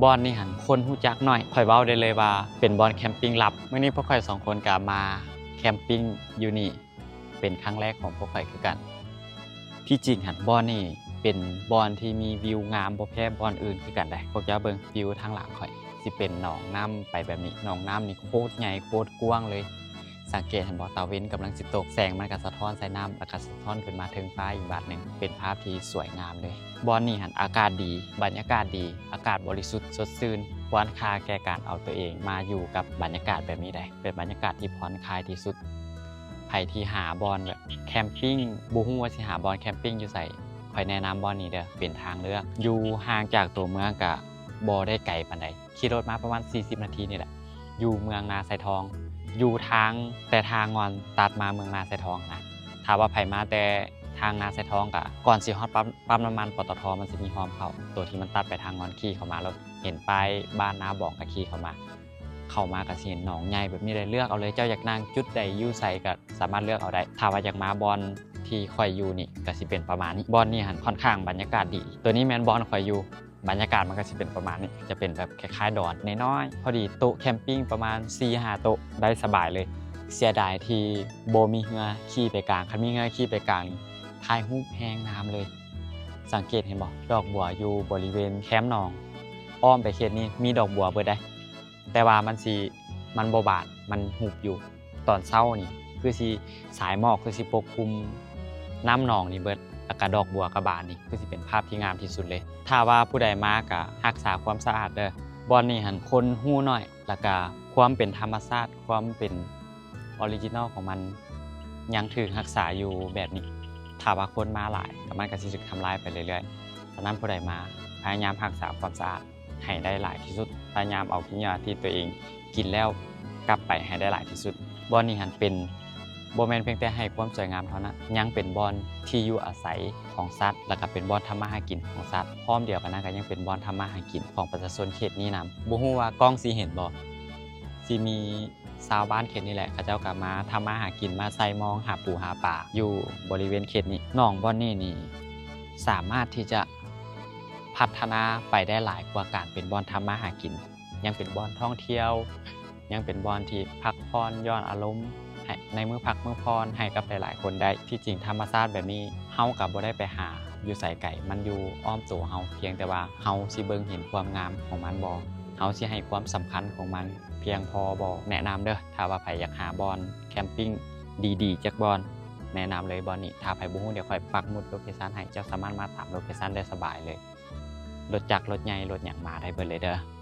บอนนี่หันคนฮู้จักหน่อยข่อยเว้าได้เลยว่าเป็นบอนแคมปิงลับมื้อนี้พวกข่อย2คนก็มาแคมปิงอยู่นี่เป็นครั้งแรกของพวกข่อยคือกันที่จริงหันบอนนี่เป็นบอนที่มีวิวงามบ่แพ้บอนอื่นคือกันได้พวกเจ้าเบิ่งวิวทางหลังข่อยสิเป็นหนองน้ำไปแบบนี้หนองน้ำนี่โคตรใหญ่โคตรกว้างเลยสังเกตเห็นบ่ตะเว้นกำลังสิตกแสงมันก็สะท้อนใส่น้ำแล้วก็สะท้อนขึ้นมาถึงฟ้าอีกบาดหนึ่งเป็นภาพที่สวยงามเลยบอนนี่หันอากาศดีบรรยากาศดีอากาศบริสุทธิ์สดชื่นควรค่าแก่การเอาตัวเองมาอยู่กับบรรยากาศแบบนี้ได้เป็นบรรยากาศที่ผ่อนคลายที่สุดไผที่หาบอนแบบแคมปิ้งบ่ฮู้ว่าสิหาบอนแคมปิ้งอยู่ไสข่อยแนะนำบอนนี้เด้อเป็นทางเลือกอยู่ห่างจากตัวเมืองก็บ่ได้ไกลปานใดขี่รถมาประมาณ40นาทีนี่แหละอยู่เมืองนาไซทองอยู่ทางแต่ทางงอนตัดมาเมืองนาไซทองนะถ้าว่าไผมาแต่ทางนาไซทองก็ก่อนสิฮอดปั๊มน้ำมันปตทมันสิมีฮอมเข้าตัวที่มันตัดไปทางงอนขี่เข้ามาแล้วเห็นป้ายบ้านนาบอกก็ขี่เข้ามาก็สิเห็นหนองใหญ่แบบนี้เลยเลือกเอาเลยเจ้าอยากนั่งจุดใดอยู่ไสก็สามารถเลือกเอาได้ถ้าว่าอยากมาบอนที่ข่อยอยู่นี่ก็สิเป็นประมาณนี้บอนนี่หันค่อนข้างบรรยากาศดีตัวนี้แม่นบอนข่อยอยู่บรรยากาศมันก็จะเป็นประมาณนี้จะเป็นแบบคล้ายๆดอนน้อยๆพอดีโต๊ะแคมปิ้งประมาณ 4-5 โต๊ะได้สบายเลยเสียดายที่โบมีเงือขี่ไปกลางคันมีเงือขี่ไปกลางถ่ายรูปแห้งน้ำเลยสังเกตเห็นบ่ดอกบัวอยู่บริเวณแคมป์หนองอ้อมไปเขตนี้มีดอกบัวเบิดได้แต่ว่ามันบ่บานมันหุบอยู่ตอนเช้านี่คือสิสายหมอกคือสิปกคลุมน้ำหนองนี่เบิดอากาศดอกบัวกระบานนี่คือสิเป็นภาพที่งามที่สุดเลยถ้าว่าผู้ใดมาก็รักษาความสะอาดเด้อบอนนี่หันคนฮู้น้อยแล้วก็ความเป็นธรรมชาติความเป็นออริจินัลของมันยังถูกรักษาอยู่แบบนี้ถ้าว่าคนมาหลายก็มันก็สิถูกทำลายไปเรื่อยๆฉะนั้นผู้ใดมาพยายามรักษาความสะอาดให้ได้หลายที่สุดพยายามเอากินยาที่ตัวเองกินแล้วกลับไปให้ได้หลายที่สุดบอนนี่หันเป็นบ่แม่นเพียงแต่ให้ความสวยงามเท่านั้นยังเป็นบ่อนที่อยู่อาศัยของสัตว์แล้วก็เป็นบ่อนทำมาหากินของสัตว์พร้อมเดียวกันนั้นก็ยังเป็นบ่อนทำมาหากินของประชาชนเขตนี้นำบ่ฮู้ว่ากล้องสิเห็นบ่สิมีชาวบ้านเขตนี้แหละเขาเจ้าก็มาทำมาหากินมาใส่มองหาปูหาปลาอยู่บริเวณเขตนี้หนองบ่อนนี่สามารถที่จะพัฒนาไปได้หลายกว่าการเป็นบ่อนทำมาหากินยังเป็นบ่อนท่องเที่ยวยังเป็นบ่อนที่พักผ่อนย้อนอารมณ์ในมื้อพักมื้อพรให้กับหลายๆคนได้ที่จริงธรรมชาติแบบนี้เฮาก็บ่ได้ไปหาอยู่ไสไกลมันอยู่อ้อมตัวเฮาเพียงแต่ว่าเฮาสิเบิ่งเห็นความงามของมันบ่เฮาสิให้ความสำคัญของมันเพียงพอบ่แนะนำเด้อถ้าว่าไผอยากหาบ่อนแคมปิ้งดีๆจักบ่อนแนะนำเลยบ่อนนี้ถ้าไผบ่ฮู้เดี๋ยวค่อยปักหมุดโลเคชั่นให้เจ้าสามารถมาตามโลเคชั่นได้สบายเลยรถจักรรถใหญ่รถหยังมาได้เบิดเลยเด้อ